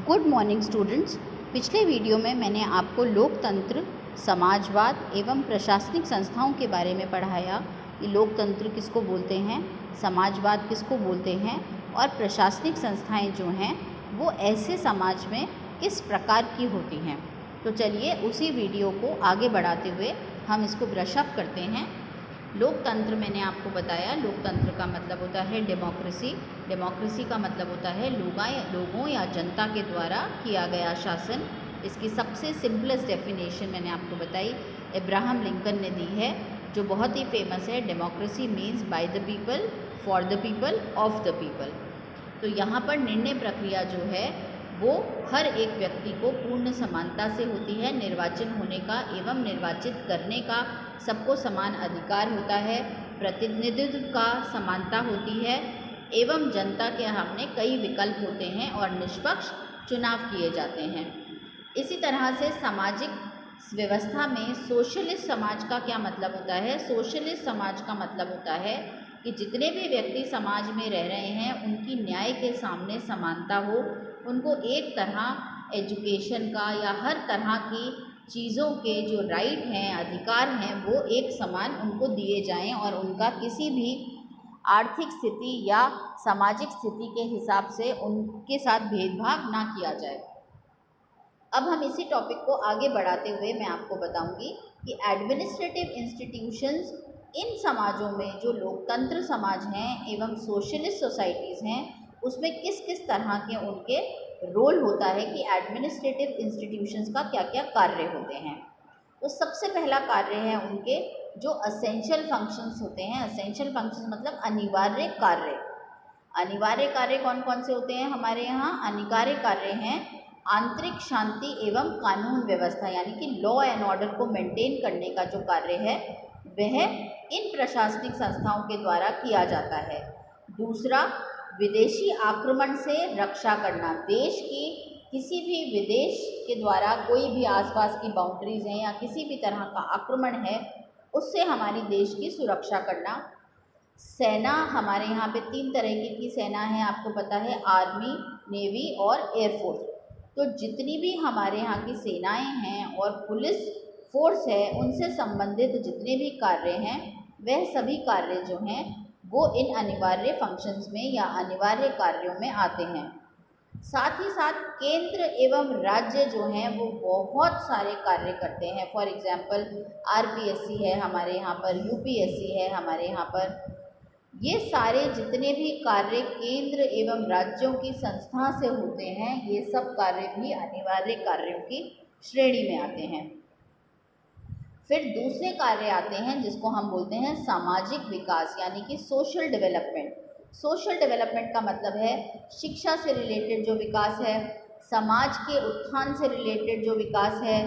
Good morning students. पिछले video में मैंने आपको लोकतंत्र, समाजवाद एवं प्रशासनिक संस्थाओं के बारे में पढ़ाया कि लोकतंत्र किसको बोलते हैं, समाजवाद किसको बोलते हैं और प्रशासनिक संस्थाएं जो हैं वो ऐसे समाज में किस प्रकार की होती हैं। तो चलिए उसी वीडियो को आगे बढ़ाते हुए हम इसको ब्रशअप करते हैं। लोकतंत्र मैंने आपको बताया, लोकतंत्र का मतलब होता है डेमोक्रेसी। डेमोक्रेसी का मतलब होता है लोगों या जनता के द्वारा किया गया शासन। इसकी सबसे सिंपलेस्ट डेफिनेशन मैंने आपको बताई, अब्राहम लिंकन ने दी है, जो बहुत ही फेमस है। Democracy means by the people, for the people, of the people. तो यहाँ पर निर्णय प्रक्रिया जो है वो हर एक व्यक्ति को पूर्ण समानता से होती है। निर्वाचन होने का एवं निर्वाचित करने का सबको समान अधिकार होता है। प्रतिनिधित्व का समानता होती है एवं जनता के सामने कई विकल्प होते हैं और निष्पक्ष चुनाव किए जाते हैं। इसी तरह से सामाजिक व्यवस्था में सोशलिस्ट समाज का क्या मतलब होता है? सोशलिस्ट समाज का मतलब होता है कि जितने भी व्यक्ति समाज में रह रहे हैं उनकी न्याय के सामने समानता हो, उनको एक तरह एजुकेशन का या हर तरह की चीज़ों के जो राइट हैं, अधिकार हैं, वो एक समान उनको दिए जाएं और उनका किसी भी आर्थिक स्थिति या सामाजिक स्थिति के हिसाब से उनके साथ भेदभाव ना किया जाए। अब हम इसी टॉपिक को आगे बढ़ाते हुए मैं आपको बताऊंगी कि एडमिनिस्ट्रेटिव इंस्टीट्यूशंस इन समाजों में जो लोकतंत्र समाज हैं एवं सोशलिस्ट सोसाइटीज़ हैं उसमें किस किस तरह के उनके रोल होता है कि एडमिनिस्ट्रेटिव इंस्टीट्यूशंस का क्या क्या कार्य होते हैं। तो सबसे पहला कार्य है उनके जो असेंशियल फंक्शंस होते हैं। असेंशियल फंक्शंस मतलब अनिवार्य कार्य। अनिवार्य कार्य कौन कौन से होते हैं हमारे यहाँ? अनिवार्य कार्य हैं आंतरिक शांति एवं कानून व्यवस्था, यानी कि लॉ एंड ऑर्डर को मेंटेन करने का जो कार्य है वह इन प्रशासनिक संस्थाओं के द्वारा किया जाता है। दूसरा, विदेशी आक्रमण से रक्षा करना। देश की किसी भी विदेश के द्वारा कोई भी आसपास की बाउंड्रीज हैं या किसी भी तरह का आक्रमण है उससे हमारी देश की सुरक्षा करना। सेना, हमारे यहाँ पे 3 तरह की सेना है, आपको पता है, आर्मी, नेवी और एयरफोर्स। तो जितनी भी हमारे यहाँ की सेनाएं हैं और पुलिस फोर्स है उनसे संबंधित जितने भी कार्य हैं वह सभी कार्य जो हैं वो इन अनिवार्य फंक्शंस में या अनिवार्य कार्यों में आते हैं। साथ ही साथ केंद्र एवं राज्य जो हैं वो बहुत सारे कार्य करते हैं। फॉर एग्जांपल आरपीएससी है हमारे यहाँ पर, यूपीएससी है हमारे यहाँ पर। ये सारे जितने भी कार्य केंद्र एवं राज्यों की संस्था से होते हैं ये सब कार्य भी अनिवार्य कार्यों की श्रेणी में आते हैं। फिर दूसरे कार्य आते हैं जिसको हम बोलते हैं सामाजिक विकास, यानी कि सोशल डेवलपमेंट। सोशल डेवलपमेंट का मतलब है शिक्षा से रिलेटेड जो विकास है, समाज के उत्थान से रिलेटेड जो विकास है,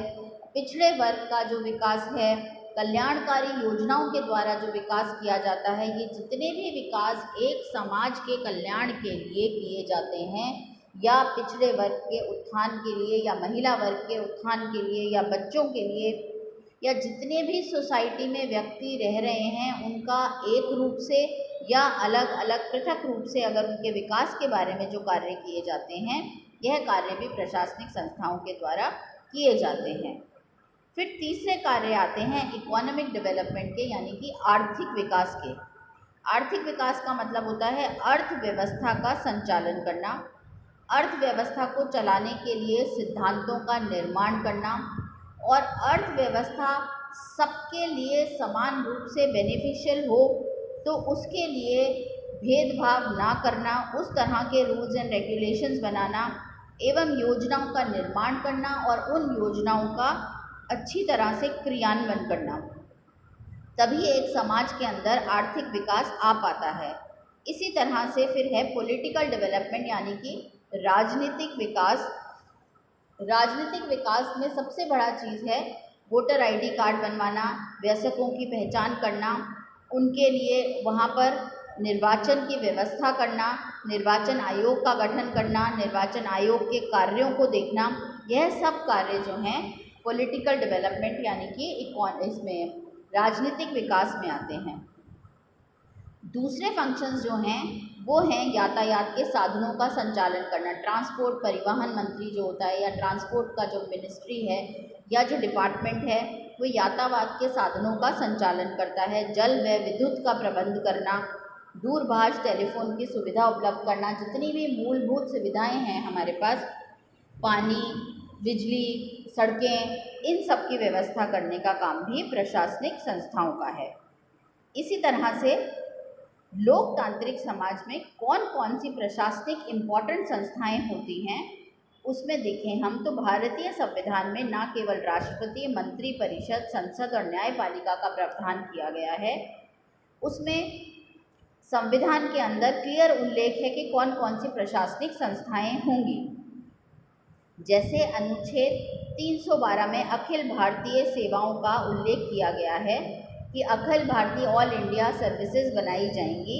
पिछड़े वर्ग का जो विकास है, कल्याणकारी योजनाओं के द्वारा जो विकास किया जाता है। ये जितने भी विकास एक समाज के कल्याण के लिए किए जाते हैं या पिछड़े वर्ग के उत्थान के लिए या महिला वर्ग के उत्थान के लिए या बच्चों के लिए या जितने भी सोसाइटी में व्यक्ति रह रहे हैं उनका एक रूप से या अलग अलग पृथक रूप से अगर उनके विकास के बारे में जो कार्य किए जाते हैं यह कार्य भी प्रशासनिक संस्थाओं के द्वारा किए जाते हैं। फिर तीसरे कार्य आते हैं इकोनॉमिक डेवलपमेंट के, यानी कि आर्थिक विकास के। आर्थिक विकास का मतलब होता है अर्थव्यवस्था का संचालन करना, अर्थव्यवस्था को चलाने के लिए सिद्धांतों का निर्माण करना और अर्थव्यवस्था सबके लिए समान रूप से बेनिफिशियल हो तो उसके लिए भेदभाव ना करना, उस तरह के रूल्स एंड रेगुलेशंस बनाना एवं योजनाओं का निर्माण करना और उन योजनाओं का अच्छी तरह से क्रियान्वयन करना, तभी एक समाज के अंदर आर्थिक विकास आ पाता है। इसी तरह से फिर है पॉलिटिकल डेवलपमेंट, यानी कि राजनीतिक विकास। राजनीतिक विकास में सबसे बड़ा चीज़ है वोटर आईडी कार्ड बनवाना, वयस्कों की पहचान करना, उनके लिए वहाँ पर निर्वाचन की व्यवस्था करना, निर्वाचन आयोग का गठन करना, निर्वाचन आयोग के कार्यों को देखना। यह सब कार्य जो हैं पॉलिटिकल डेवलपमेंट यानी कि इसमें राजनीतिक विकास में आते हैं। दूसरे फंक्शंस जो हैं वो हैं यातायात के साधनों का संचालन करना। ट्रांसपोर्ट परिवहन मंत्री जो होता है या ट्रांसपोर्ट का जो मिनिस्ट्री है या जो डिपार्टमेंट है वो यातायात के साधनों का संचालन करता है। जल व विद्युत का प्रबंध करना, दूरभाष टेलीफोन की सुविधा उपलब्ध करना, जितनी भी मूलभूत सुविधाएं हैं हमारे पास, पानी, बिजली, सड़कें, इन सब की व्यवस्था करने का काम भी प्रशासनिक संस्थाओं का है। इसी तरह से लोकतांत्रिक समाज में कौन कौन सी प्रशासनिक इम्पॉर्टेंट संस्थाएं होती हैं, उसमें देखें हम तो भारतीय संविधान में न केवल राष्ट्रपति, मंत्री परिषद, संसद और न्यायपालिका का प्रावधान किया गया है, उसमें संविधान के अंदर क्लियर उल्लेख है कि कौन कौन सी प्रशासनिक संस्थाएं होंगी। जैसे अनुच्छेद 312 में अखिल भारतीय सेवाओं का उल्लेख किया गया है कि Akhil Bharatiya all India services बनाई जाएंगी,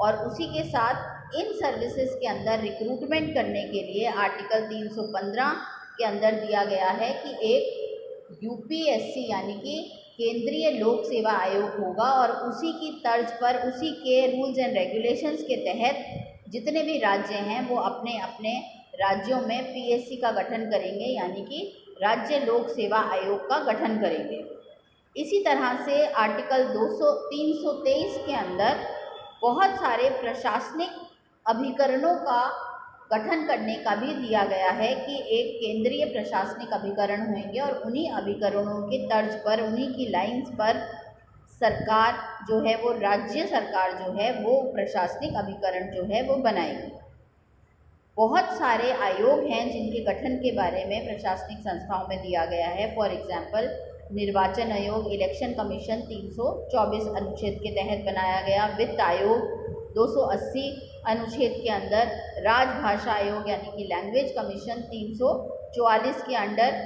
और उसी के साथ इन सर्विसेज के अंदर रिक्रूटमेंट करने के लिए आर्टिकल 315 के अंदर दिया गया है कि एक यूपीएससी यानी कि केंद्रीय लोक सेवा आयोग होगा, और उसी की तर्ज पर, उसी के रूल्स एंड रेगुलेशंस के तहत जितने भी राज्य हैं वो अपने अपने राज्यों में पीएससी का गठन करेंगे, यानी कि राज्य लोक सेवा आयोग का गठन करेंगे। इसी तरह से आर्टिकल 323 के अंदर बहुत सारे प्रशासनिक अभिकरणों का गठन करने का भी दिया गया है कि एक केंद्रीय प्रशासनिक अभिकरण होंगे, और उन्हीं अभिकरणों के तर्ज पर, उन्हीं की लाइंस पर सरकार जो है वो, राज्य सरकार जो है वो प्रशासनिक अभिकरण जो है वो बनाएगी। बहुत सारे आयोग हैं जिनके गठन के बारे में प्रशासनिक संस्थाओं में दिया गया है। फॉर एग्जांपल निर्वाचन आयोग, इलेक्शन कमीशन 324 अनुच्छेद के तहत बनाया गया, वित्त आयोग 280 अनुच्छेद के अंदर, राजभाषा आयोग यानी कि लैंग्वेज कमीशन 344 के अंडर,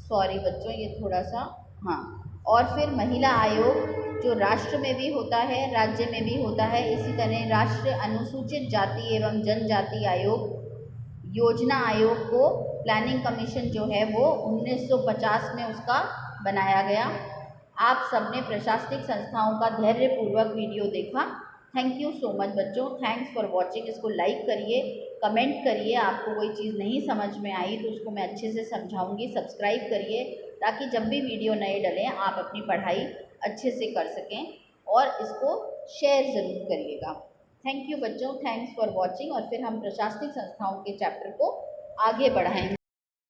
सॉरी बच्चों ये थोड़ा सा, हाँ, और फिर महिला आयोग जो राष्ट्र में भी होता है, राज्य में भी होता है। इसी तरह राष्ट्रीय अनुसूचित जाति एवं जनजाति आयोग, योजना आयोग को प्लानिंग कमीशन जो है वो 1950 में उसका बनाया गया। आप सबने प्रशासनिक संस्थाओं का धैर्यपूर्वक वीडियो देखा। थैंक यू सो मच बच्चों, थैंक्स फॉर वॉचिंग। इसको लाइक करिए, कमेंट करिए, आपको कोई चीज़ नहीं समझ में आई तो उसको मैं अच्छे से समझाऊंगी। सब्सक्राइब करिए ताकि जब भी वीडियो नए डलें आप अपनी पढ़ाई अच्छे से कर सकें, और इसको शेयर ज़रूर करिएगा। थैंक यू बच्चों, थैंक्स फॉर वॉचिंग। और फिर हम प्रशासनिक संस्थाओं के चैप्टर को आगे बढ़ाएंगे।